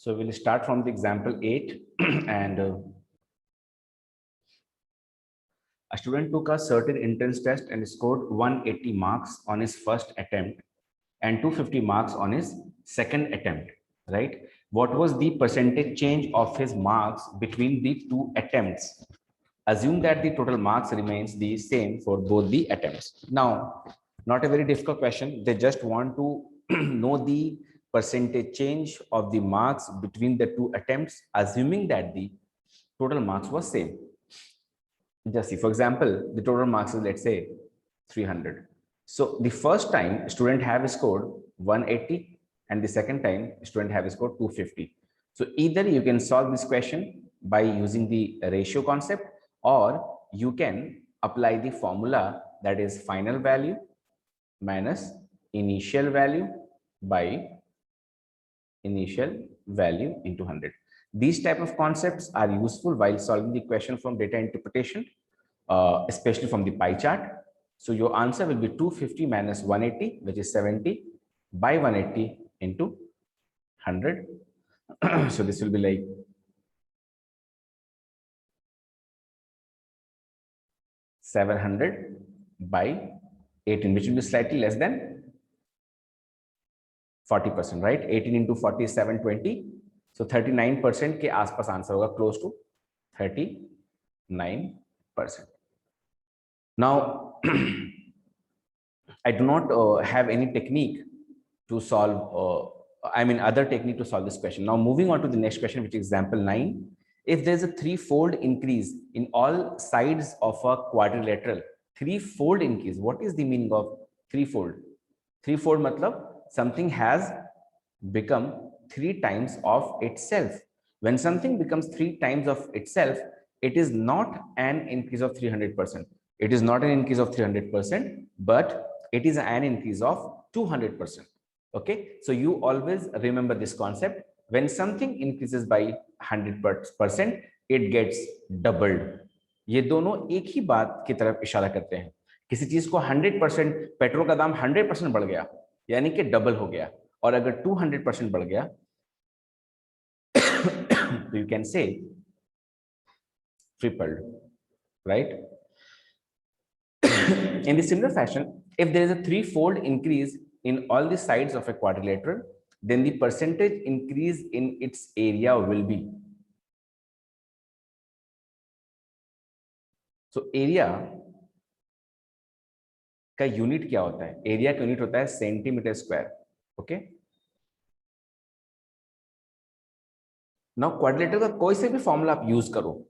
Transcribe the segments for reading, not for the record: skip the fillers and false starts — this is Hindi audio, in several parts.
So we'll start from the example 8 and a student took a certain entrance test and scored 180 marks on his first attempt and 250 marks on his second attempt, right? What was the percentage change of his marks between the two attempts? Assume that the total marks remains the same for both the attempts. Now, not a very difficult question. They just want to know the percentage change of the marks between the two attempts, assuming that the total marks was same. Just see, for example, the total marks is, let's say, 300. So the first time student have scored 180 and the second time student have scored 250. So either you can solve this question by using the ratio concept, or you can apply the formula, that is final value minus initial value by initial value into 100. These type of concepts are useful while solving the question from data interpretation, especially from the pie chart. So your answer will be 250 minus 180, which is 70, by 180 into 100. So this will be like 700 by 18, which will be slightly less than 40%, right? 18 into 40 is 720. So 39% के आसपास आंसर होगा, close to 39%. Now, I do not have any technique to solve, other technique to solve this question. Now, moving on to the next question, which is example 9. If there's a threefold increase in all sides of a quadrilateral, threefold increase, what is the meaning of threefold? Threefold matlab something has become 3 times of itself. When something becomes 3 times of itself, it is not an increase of 300%. It is not an increase of 300%, but it is an increase of 200%. Okay, so you always remember this concept. When something increases by 100%, it gets doubled. ये दोनों एक ही बात की तरफ इशारा करते हैं. किसी चीज को 100%, पेट्रोल का दाम 100% बढ़ गया यानी कि डबल हो गया, और अगर 200% बढ़ गया तो you can say tripled, right? In the similar fashion, if there is a threefold increase in all the sides of a quadrilateral, then the percentage increase in its area will be. So area का यूनिट क्या होता है? एरिया का यूनिट होता है centimetre square. Okay, now quadrilateral का कोई से भी फॉर्मूला आप यूज करो,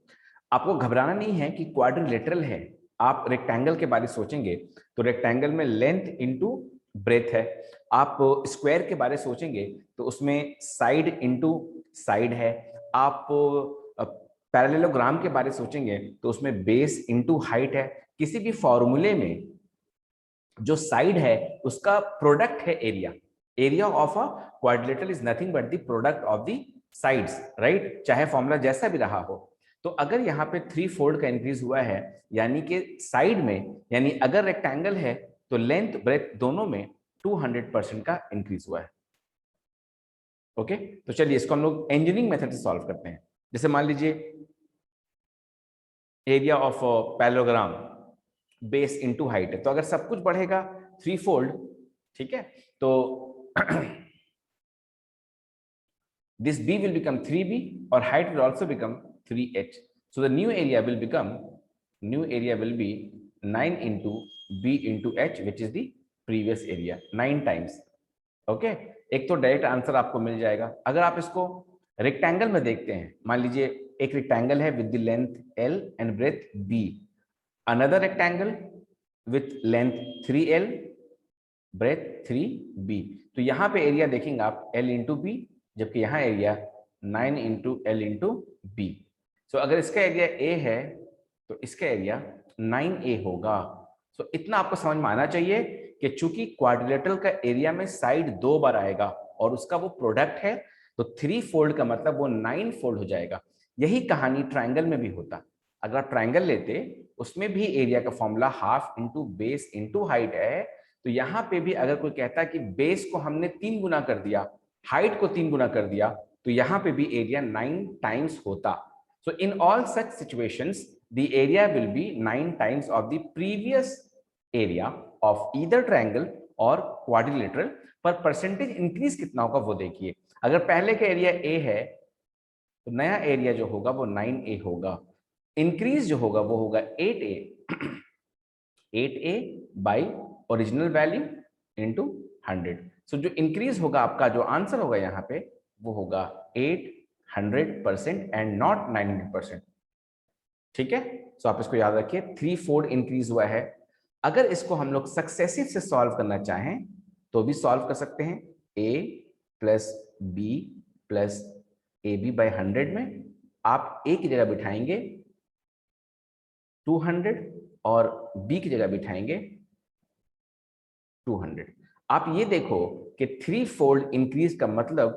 आपको घबराना नहीं है कि क्वाड्रिलेटरल है. आप रेक्टेंगल के बारे सोचेंगे तो रेक्टेंगल में लेंथ इनटू ब्रेथ है. आप स्क्वायर के बारे सोचेंगे तो उसमें साइड इनटू साइड है. आप पैरेललोग्राम के बारे सोचेंगे तो उसमें बेस इनटू हाइट है. किसी भी फॉर्मूले में जो साइड है उसका प्रोडक्ट है area. Area of a quadrilateral is nothing but the product of the sides, right? चाहे फॉर्मूला जैसा भी रहा हो. तो अगर यहाँ पे थ्री फोल्ड का इंक्रीज हुआ है, यानी कि साइड में, यानी अगर रेक्टेंगल है तो लेंथ ब्रेथ दोनों में 200% का इंक्रीज हुआ है. ओके, तो चलिए इसको हम लोग इंजीनियरिंग मेथड से सॉल्व करते हैं. जैसे मान लीजिए area of parallelogram base into height है, तो अगर सब कुछ बढ़ेगा थ्री फोल्ड, ठीक है, तो this b will become 3b or height will also become 3h. So the new area will be 9 into b into h, which is the previous area, 9 times. Okay, एक तो डायरेक्ट आंसर आपको मिल जाएगा. अगर आप इसको रेक्टेंगल में देखते हैं, मान लीजिए एक रेक्टेंगल है with the length l and breadth b, another rectangle with length 3l, breadth 3b. तो यहाँ पे एरिया देखेंगे आप l इंटू बी, जबकि यहाँ area 9 into l into b. So अगर इसका एरिया a है तो इसका एरिया 9a होगा. सो इतना आपको समझ में आना चाहिए कि चूंकि क्वाड्रिलेटरल का एरिया में साइड 2 बार आएगा और उसका वो प्रोडक्ट है, तो 3 फोल्ड का मतलब वो 9 फोल्ड हो जाएगा. यही कहानी ट्राइंगल में भी होता. अगर आप ट्राइंगल लेते, उसमें भी एरिया का formula half into base into height है. तो यहाँ पे भी अगर कोई कहता है कि बेस को हमने 3 गुना कर दिया, हाइट को 3 गुना कर दिया, तो यहाँ पे भी एरिया 9 टाइम्स होता. So in all such situations the area will be 9 times of the previous area of either triangle और क्वाड्रिलेटरल. पर परसेंटेज इंक्रीज कितना होगा वो देखिए. अगर पहले का एरिया ए है तो नया एरिया जो होगा वो 9a होगा. इंक्रीज जो होगा वो होगा 8a. 8a by original value into 100. सो जो इंक्रीज होगा आपका जो आंसर होगा यहाँ पे वो होगा 800% एंड नॉट 900%. ठीक है. सो आप इसको याद रखिए, 3-fold इंक्रीज हुआ है. अगर इसको हम लोग सक्सेसिव से सॉल्व करना चाहें तो भी सॉल्व कर सकते हैं. a plus b plus a b by 100 में आप a की जगह बिठाएंगे 200 और b की जगह बिठाएंगे 200. आप ये देखो कि 3-fold इंक्रीज का मतलब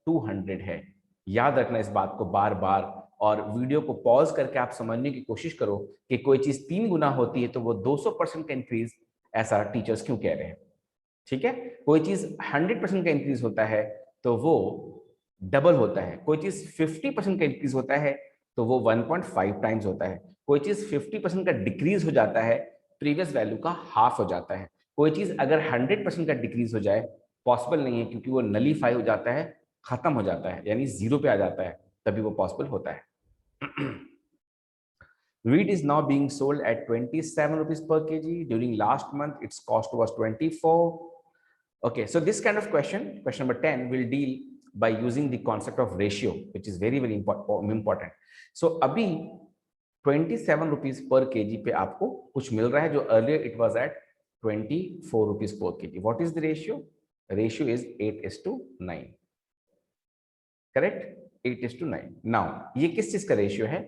200 है. याद रखना इस बात को बार बार, और वीडियो को पॉज करके आप समझने की कोशिश करो कि कोई चीज 3 गुना होती है तो वो 200% का इंक्रीज ऐसा टीचर्स क्यों कह रहे हैं. ठीक है. कोई चीज 100% का इंक्रीज होता है तो वो डबल होता है. कोई चीज 50% का इंक्रीज होता है तो वो 1.5 टाइम्स होता है. कोई चीज 50% का डिक्रीज हो जाता है, प्रीवियस वैल्यू का हाफ हो जाता है. कोई चीज अगर 100% का डिक्रीज हो जाए पॉसिबल नहीं है, क्योंकि वो नलीफाई हो जाता है, खत्म हो जाता है, यानी जीरो पे आ जाता है, तभी वो पॉसिबल होता है. Wheat is now being sold at 27 rupees per kg. During last month, its cost was 24. Okay, so this kind of question number 10, will deal by using the concept of ratio, which is very important. So अभी 27 rupees per kg पे आपको कुछ मिल रहा है जो earlier it was at 24 rupees per kg. What is the ratio? Ratio is 8:9. Correct? 8:9. Now ये किस चीज का रेशियो है?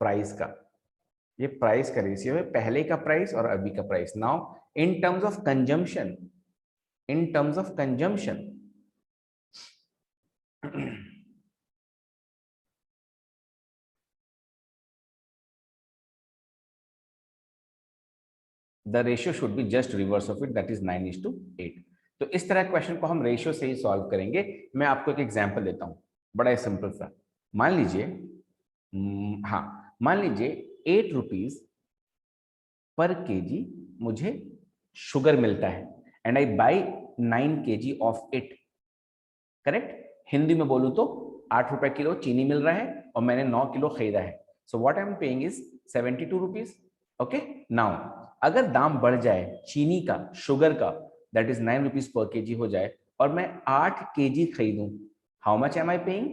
प्राइस का. ये प्राइस का रेशियो है, पहले का प्राइस और अभी का price. Now in terms of consumption, the ratio should be just reverse of it, that is 9:8. तो इस तरह क्वेश्चन को हम रेशियो से ही सॉल्व करेंगे. मैं आपको एक एग्जांपल देता हूं, बड़ा ही सिंपल सा. मान लीजिए मान लीजिए 8 रुपीज पर केजी मुझे शुगर मिलता है and I by 9 kg of it. Correct. Hindi में बोलूं तो 8 रुपए किलो चीनी मिल रहा है और मैंने 9 किलो खरीदा है. So what I am paying is 72 rupees. Okay. Now अगर दाम बढ़ जाए चीनी का, शुगर का, that is 9 rupees per KG हो जाए और मैं 8 केजी खरीदूं, how much am I paying?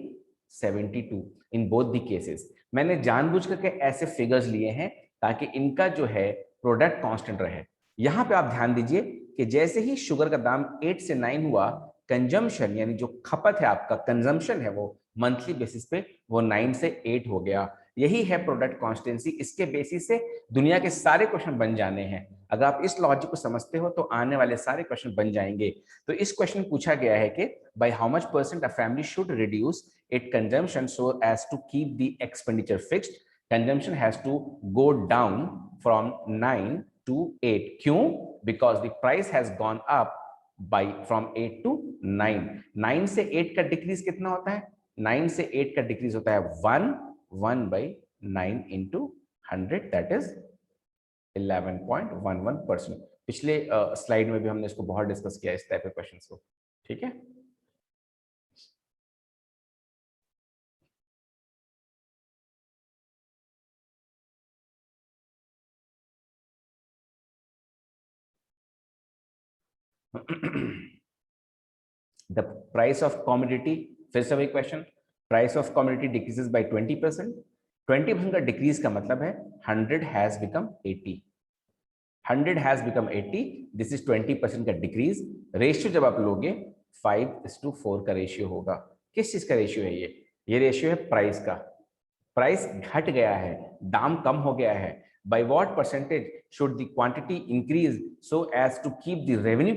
72. In both the cases मैंने जानबूझ करके ऐसे फिगर्स लिए हैं ताकि इनका जो है प्रोडक्ट कांस्टेंट रहे. यहां पे आप ध्यान दीजिए कि जैसे ही शुगर का दाम 8 से 9 हुआ, कंजम्पशन यानी जो खपत है आपका, कंजम्पशन है वो मंथली बेसिस पे वो 9 से 8 हो गया. यही है प्रोडक्ट कांस्टेंसी. इसके बेसिस से दुनिया के सारे क्वेश्चन बन जाने हैं. अगर आप इस लॉजिक को समझते हो तो आने वाले सारे क्वेश्चन बन जाएंगे. तो इस क्वेश्चन में पूछा गया है कि by how much % a family should reduce it consumption so as to keep the expenditure fixed. Consumption has to go down from 9 to 8. क्यों? Because the price has gone up by from 8 to 9. 9 से 8 का डिक्रीज कितना होता है? 9 से 8 का डिक्रीज होता है 1/9 into 100, that is 11.11%. पिछले स्लाइड में भी हमने इसको बहुत डिस्कस किया इस टाइप के क्वेश्चंस को. ठीक है. The price of commodity, फिर से वही question, price of commodity decreases by 20%. 20% का डिक्रीज का मतलब है 100 has become 80. 100 has become 80. This is 20% का डिक्रीज. रेशियो जब आप लोगे 5:4 का रेशियो होगा. किस चीज का रेशियो है ये रेशियो है प्राइस का. प्राइस घट गया है, दाम कम हो गया है. By what percentage should the quantity increase so as to keep the revenue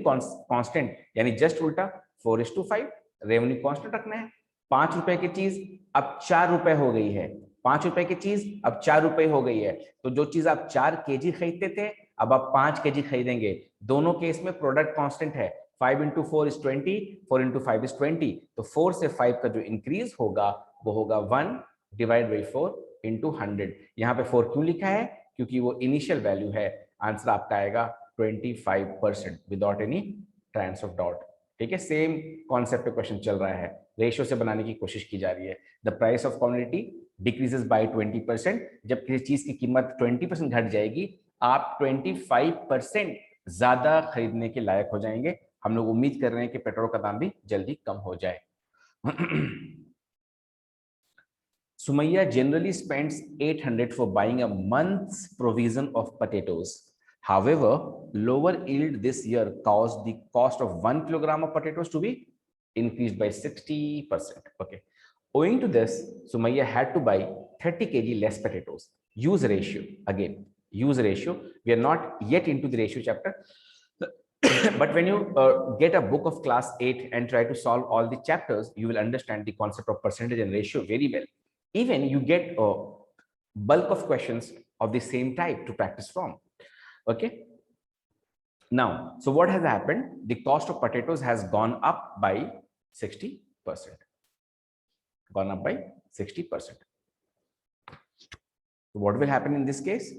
constant? यानी जस्ट उल्टा 4:5. रेवेन्यू कांस्टेंट रखना है. 5 रुपए की चीज अब 4 रुपए हो गई है. 5 रुपए की चीज अब 4 रुपए हो गई है. तो जो चीज आप 4 kg खरीदते थे अब आप 5 kg खरीदेंगे. दोनों केस में प्रोडक्ट कांस्टेंट है. 5 into 4 is 20, 4 into 5 is 20, तो 4 से 5 का जो इंक्रीज होगा वो होगा 1 डिवाइड बाई 4 इंटू 100। यहाँ पे 4 क्यों लिखा है? क्योंकि वो इनिशियल वैल्यू है। आंसर आपका आएगा 25% without any trace of doubt. ठीक है, सेम कॉन्सेप्ट पे क्वेश्चन चल रहा है, रेशियो से बनाने की कोशिश की जा रही है। The price of commodity decreases by 20%। जब किसी चीज की कीमत 20% घट जाएगी, आप 25% ज्यादा खरीदने के लायक हो जाएंगे। हम लोग उम्मीद कर रहे हैं कि पेट्रोल का दाम भी जल्दी कम हो जाए। Sumaya generally spends 800 for buying a month's provision of potatoes. However, lower yield this year caused the cost of 1 kilogram of potatoes to be increased by 60%. Okay. Owing to this, Sumaya had to buy 30 kg less potatoes. Use ratio. Again, use ratio. We are not yet into the ratio chapter. But when you get a book of class 8 and try to solve all the chapters, you will understand the concept of percentage and ratio very well. Even you get a bulk of questions of the same type to practice from. Okay. Now, so what has happened? The cost of potatoes has gone up by 60%. Gone up by 60%. So what will happen in this case?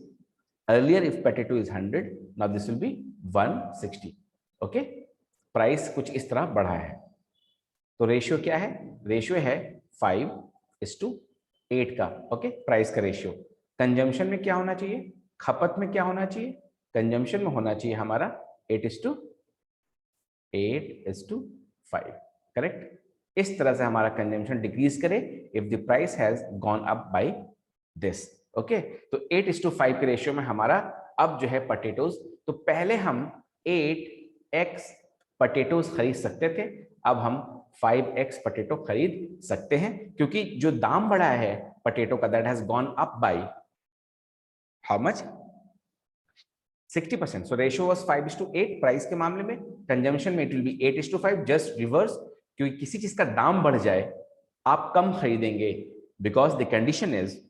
Earlier, if potato is 100, now this will be 160. Okay. Price कुछ इस तरह बढ़ा है, तो रेशियो क्या है? रेशियो है 5:8 का। ओके, प्राइस का रेशियो। कंजम्पशन में क्या होना चाहिए? खपत में क्या होना चाहिए? कंजम्पशन में होना चाहिए हमारा 8:5। करेक्ट। इस तरह से हमारा कंजम्पशन डिक्रीज करे if the price has gone up by this. Okay, तो 8:5 के रेशियो में हमारा अब जो है पटेटोज, तो पहले हम 8x पटेटोज खरीद सकते थे, अब हम 5x पटेटो खरीद सकते हैं, क्योंकि जो दाम बढ़ा है पटेटो का, that has gone up by how much? 60%. So ratio was 5:8 price के मामले में। कंजम्पशन में it will be 8:5, just reverse, क्योंकि किसी चीज का दाम बढ़ जाए आप कम खरीदेंगे, बिकॉज द कंडीशन इज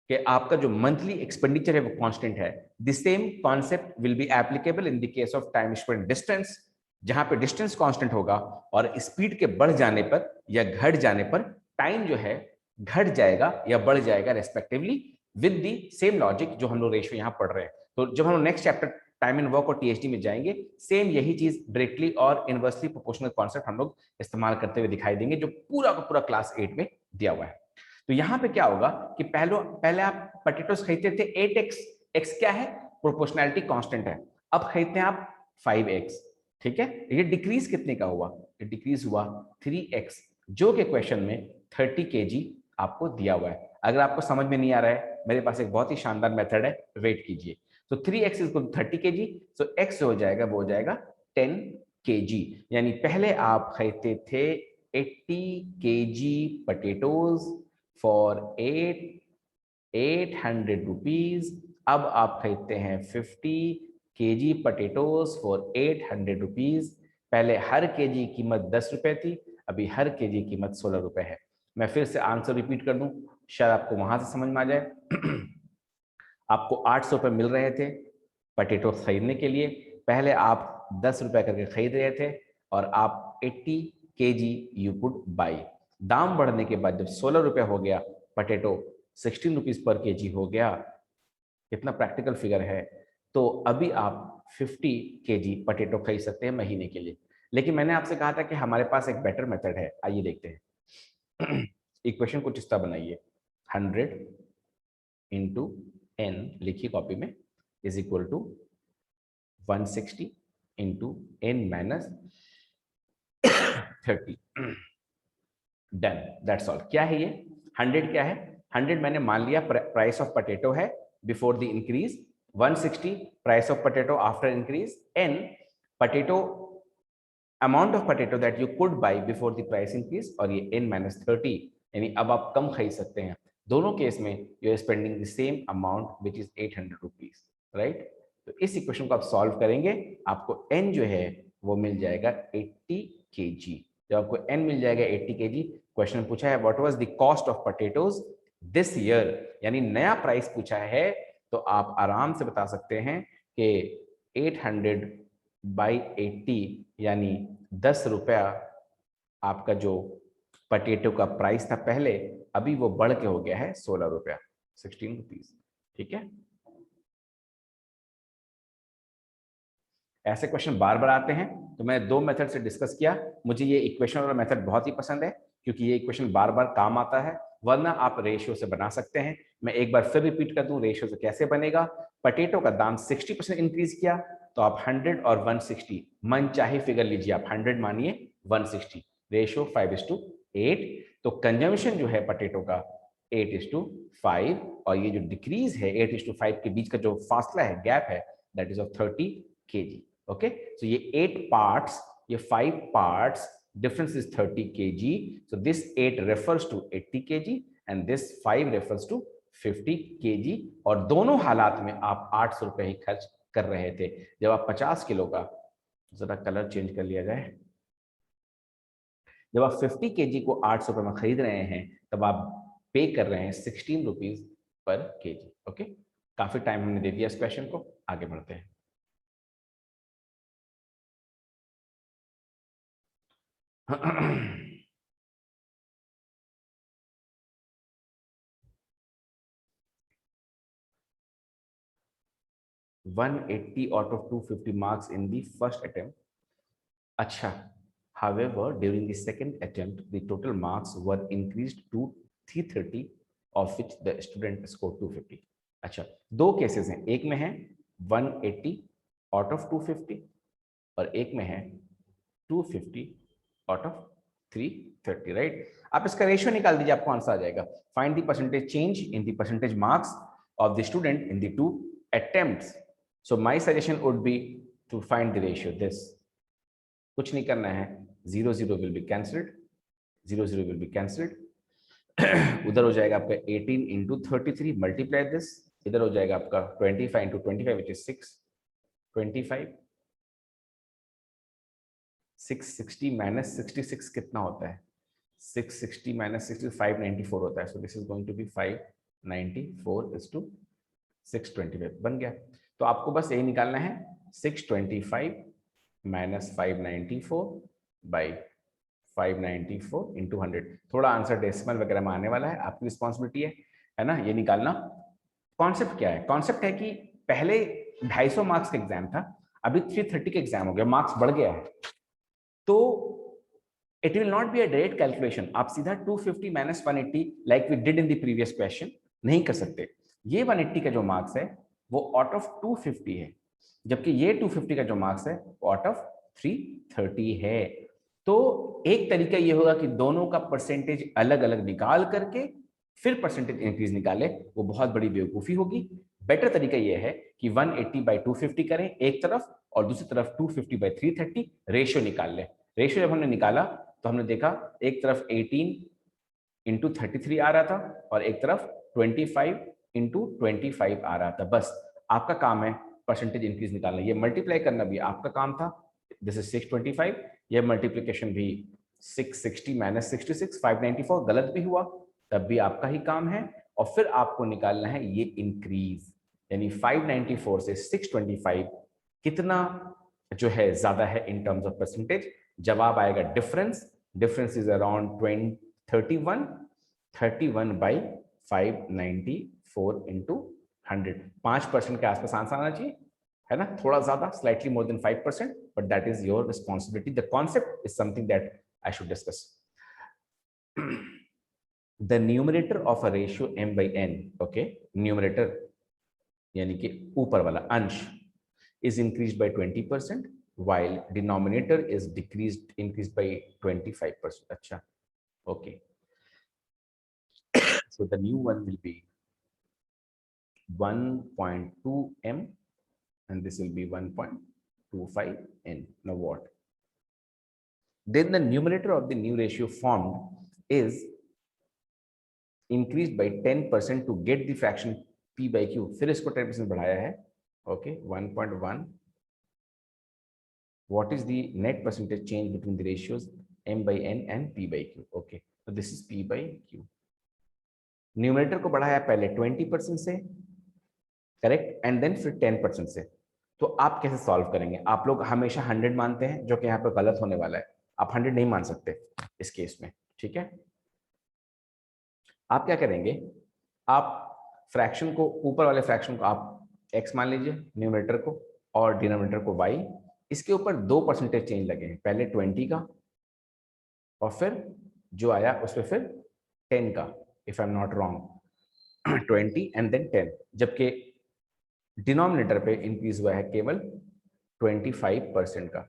कि आपका जो मंथली एक्सपेंडिचर है वो कांस्टेंट है। The same concept will be applicable in the case of time spent distance, जहां पे डिस्टेंस कांस्टेंट होगा और स्पीड के बढ़ जाने पर या घट जाने पर टाइम जो है घट जाएगा या बढ़ जाएगा respectively, with the same logic जो हम लोग रेशियो यहां पढ़ रहे हैं। तो जब हम लोग next chapter time and work और टीएचडी में जाएंगे, सेम यही चीज डायरेक्टली और इनवर्सली प्रोपोर्शनल कॉन्सेप्ट हम लोग इस्तेमाल करते हुए दिखाई देंगे, जो पूरा का पूरा क्लास 8 में दिया हुआ है। तो यहाँ पे क्या होगा कि पहले आप पोटैटोस खरीदते थे 8x, x क्या है? प्रोपोर्शनैलिटी कांस्टेंट है। अब खरीदते हैं आप 5x, ठीक है। ये डिक्रीज कितने का हुआ? ये डिक्रीज हुआ 3x, जो कि क्वेश्चन में 30 kg आपको दिया हुआ है। अगर आपको समझ में नहीं आ रहा है, मेरे पास एक बहुत ही शानदार मेथड है, वेट कीजिए। तो 3x is 30 kg, so x हो जाएगा, वो हो जाएगा 10 kg। यानी पहले आप खरीदते थे 80 kg पोटैटोज फॉर 800 रुपीज, अब आप खरीदते हैं 50 kg पोटैटोज फॉर 800 रुपीज। पहले हर केजी कीमत 10 रुपए थी, अभी हर केजी कीमत 16 रुपए है। मैं फिर से आंसर रिपीट कर दूं, शायद आपको वहां से समझ में आ जाए। आपको 800 रुपए मिल रहे थे पोटैटो खरीदने के लिए, पहले आप 10 रुपए करके खरीद रहे थे और आप 80 kg यू कुड बाई। दाम बढ़ने के बाद जब 16 रुपए हो गया, पोटैटो 16 रुपीज पर केजी हो गया। कितना प्रैक्टिकल फिगर है। तो अभी आप 50 kg पोटैटो खरीद सकते हैं महीने के लिए। लेकिन मैंने आपसे कहा था कि हमारे पास एक बेटर मेथड है, आइए देखते हैं। इक्वेशन कुछ इस तरह बनाइए, 100 इंटू n लिखिए कॉपी में, is equal to 160 into n minus 30। Done, that's all. क्या है ये 100? क्या है 100? मैंने मान लिया प्राइस ऑफ पोटैटो है before the increase, 160 price of potato after increase, n potato amount of potato that you could by before the price increase, और ये n माइनस 30, यानी अब आप कम खरीद सकते हैं। दोनों केस में you are spending the same amount which is 800 rupees, right. तो इस इक्वेशन को आप सॉल्व करेंगे, आपको n जो है वो मिल जाएगा 80 kg। जब आपको n मिल जाएगा 80 kg, क्वेश्चन पूछा है what was the cost of potatoes this year, यानी नया प्राइस पूछा है, तो आप आराम से बता सकते हैं कि 800 बाई 80 यानी 10 रुपया आपका जो पटेटो का प्राइस था पहले, अभी वो बढ़ के हो गया है 16 रुपया, 16 रुपीज। ठीक है, ऐसे क्वेश्चन बार बार आते हैं, तो मैंने दो मेथड से डिस्कस किया। मुझे ये इक्वेशन वाला मेथड बहुत ही पसंद है, क्योंकि ये इक्वेशन बार बार काम आता है, वरना आप रेशियो से बना सकते हैं। मैं एक बार फिर रिपीट कर दूं, रेशियो से कैसे बनेगा। पटेटो का दाम 60% इंक्रीज किया, तो आप 100 और 160 मन चाहे फिगर लीजिए, आप 100 मानिए 160, रेशियो 5:8। तो कंजम्पशन जो है पटेटो का 8:5, और ये जो डिक्रीज है 8:5 के बीच का जो फासला है, गैप है, that is of 30 kg. Okay, so ये 8 parts, ये 5 parts, difference is 30 kg. So this 8 refers to 80 kg and this 5 refers to 50 kg. और दोनों हालात में आप 800 रुपए ही खर्च कर रहे थे। जब आप 50 किलो का, जरा कलर चेंज कर लिया जाए, जब आप 50 kg को 800 रुपए में खरीद रहे हैं, तब आप पे कर रहे हैं 16 रुपीज पर kg. ओके, काफी टाइम हमने दे दिया इस क्वेश्चन को, आगे बढ़ते हैं। (180 out of 250 marks in the first attempt. अच्छा, however, during the second attempt, the total marks were increased to 330, of which the student scored 250. अच्छा, दो केसेस हैं, एक में है 180 out of 250 और एक में है 250 out of 330, राइट? आप इसका रेशियो निकाल दीजिए, आपको आंसर आ जाएगा। Find the percentage change in the percentage marks of the student in the two attempts. So my suggestion would be to find the ratio this. कुछ नहीं करना है, 0 0 will be cancelled, 0 0 will be cancelled. उधर हो जाएगा आपका 18 into 33, मल्टीप्लाई दिस, इधर हो जाएगा आपका 25 into 25 which is 6, 25, 660 minus 66 कितना होता है? 660 minus 60 594 होता है। So this is going to be 594 is to 625 बन गया। तो आपको बस यही निकालना है, 625 minus 594 by 594 into 100। थोड़ा आंसर डेसिमल वगैरह में आने वाला है, आपकी रिस्पॉन्सिबिलिटी है ना, ये निकालना। कॉन्सेप्ट क्या है? कॉन्सेप्ट है कि पहले 250 मार्क्स का एग्जाम था, अभी 330 का एग्जाम हो गया, मार्क्स बढ़ गया है, तो it will not be a direct calculation. आप सीधा 250 माइनस 180 like we did in the previous question नहीं कर सकते। ये 180 का जो मार्क्स है वो आउट ऑफ 250 है, जबकि ये 250 का जो मार्क्स है वो आउट ऑफ 330 है। तो एक तरीका ये होगा कि दोनों का परसेंटेज अलग अलग निकाल करके फिर परसेंटेज इंक्रीज निकाले, वो बहुत बड़ी बेवकूफी होगी। बेटर तरीका ये है कि 180 बाई 250 करें एक तरफ, और दूसरी तरफ 250 बाई 330 रेशियो निकाल लें। रेशियो जब हमने निकाला तो हमने देखा एक तरफ 18 इंटू 33 आ रहा था और एक तरफ 25 इंटू 25 आ रहा था। बस आपका काम है परसेंटेज इंक्रीज निकालना, ये मल्टीप्लाई करना भी आपका काम था। दिस इज 625, यह मल्टीप्लीकेशन भी 660 माइनस 66 594 गलत भी हुआ, तब भी आपका ही काम है। और फिर आपको निकालना है ये इंक्रीज, यानी 594 से 625 कितना जो है ज्यादा है इन टर्म्स ऑफ परसेंटेज। जवाब आएगा difference, difference is around 31 by 594 into 100। 5% के आसपास आंसर आना चाहिए, है ना, थोड़ा ज्यादा, slightly more than 5%, but that is your responsibility. The concept is something that I should discuss. The numerator of a ratio m by n, okay, numerator यानी कि ऊपर वाला अंश is increased by 20%, while denominator is increased by 25%. अच्छा, okay. So the new one will be 1.2 m and this will be 1.25 n. Now what? Then the numerator of the new ratio formed is increased by 10% to get the fraction p by q. फिर इसको 10% बढ़ाया है, okay, 1.1. What is the net percentage change between the ratios m by n and p by q? Okay, so this is p by q. Numerator को बढ़ाया पहले 20% से, करेक्ट, एंड देन फिर 10% से। तो आप कैसे सॉल्व करेंगे? आप लोग हमेशा 100 मानते हैं, जो कि यहाँ पर गलत होने वाला है। आप 100 नहीं मान सकते इस केस में, ठीक है। आप क्या करेंगे, आप फ्रैक्शन को, ऊपर वाले फ्रैक्शन को आप x मान लीजिए न्यूमरेटर को, और डिनोमिनेटर को y। इसके ऊपर 2% चेंज लगे हैं, पहले 20 का और फिर जो आया उसमें फिर 10 का, if I am not wrong, 20 and then 10, जबकि डिनोमिनेटर पे इंक्रीज हुआ है केवल 25% का।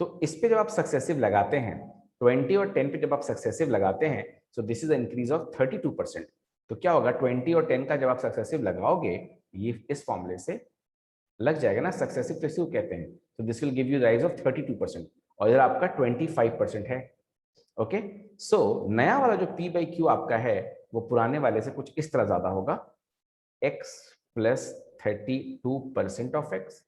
तो इस पे जब आप सक्सेसिव लगाते हैं, 20 और 10 पे जब आप सक्सेसिव लगाते हैं, सो दिस इज इंक्रीज ऑफ 32%। तो क्या होगा, 20 और 10 का जब आप सक्सेसिव लगाओगे, ये इस फॉर्मूले से लग जाएगा ना, सक्सेसिव तो इसी को कहते हैं। तो this will give you rise of 32%, और इधर आपका 25% है। ओके, सो नया वाला जो P बाई क्यू आपका है, वो पुराने वाले से कुछ इस तरह ज्यादा होगा, x प्लस 32% ऑफ x,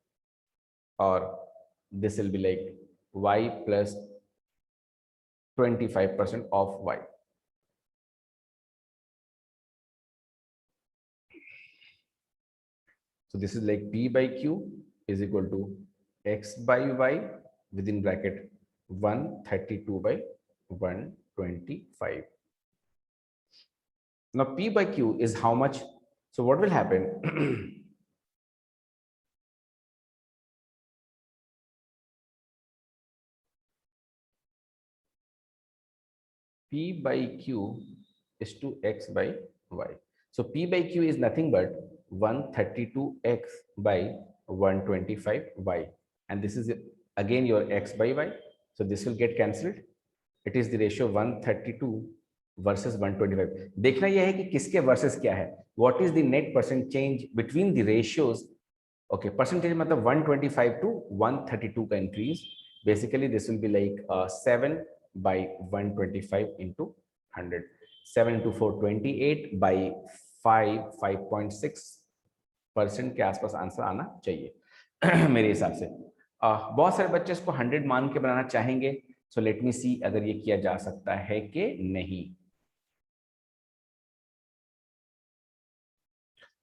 और this will be like y plus 25% of y. So this is like P by Q is equal to x by y within bracket 132 by 125. Now P by Q is how much? So what will happen? P by Q is to x by y. So P by Q is nothing but 132x by 125y. And this is again your x by y. So this will get cancelled. It is the ratio 132 versus 125. देखना यह है कि किसके versus क्या है. What is the net percent change between the ratios? Okay, percentage मतलब 125 to 132 का increase. Basically, this will be like 7 by 125 into 100. 7 into 4, 28 by 5.6% के आसपास आंसर आना चाहिए मेरे हिसाब से। बहुत सारे बच्चे इसको 100 मान के बनाना चाहेंगे, सो लेट मी सी अगर ये किया जा सकता है कि नहीं।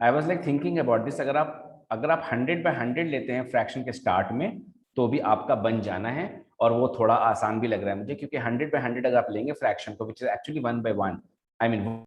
I was like thinking about this, अगर आप 100 by 100 लेते हैं फ्रैक्शन के स्टार्ट में, तो भी आपका बन जाना है, और वो थोड़ा आसान भी लग रहा है मुझे, क्योंकि 100 by 100 अगर आप लेंगे फ्रैक्शन को, which is actually 1 by 1, I mean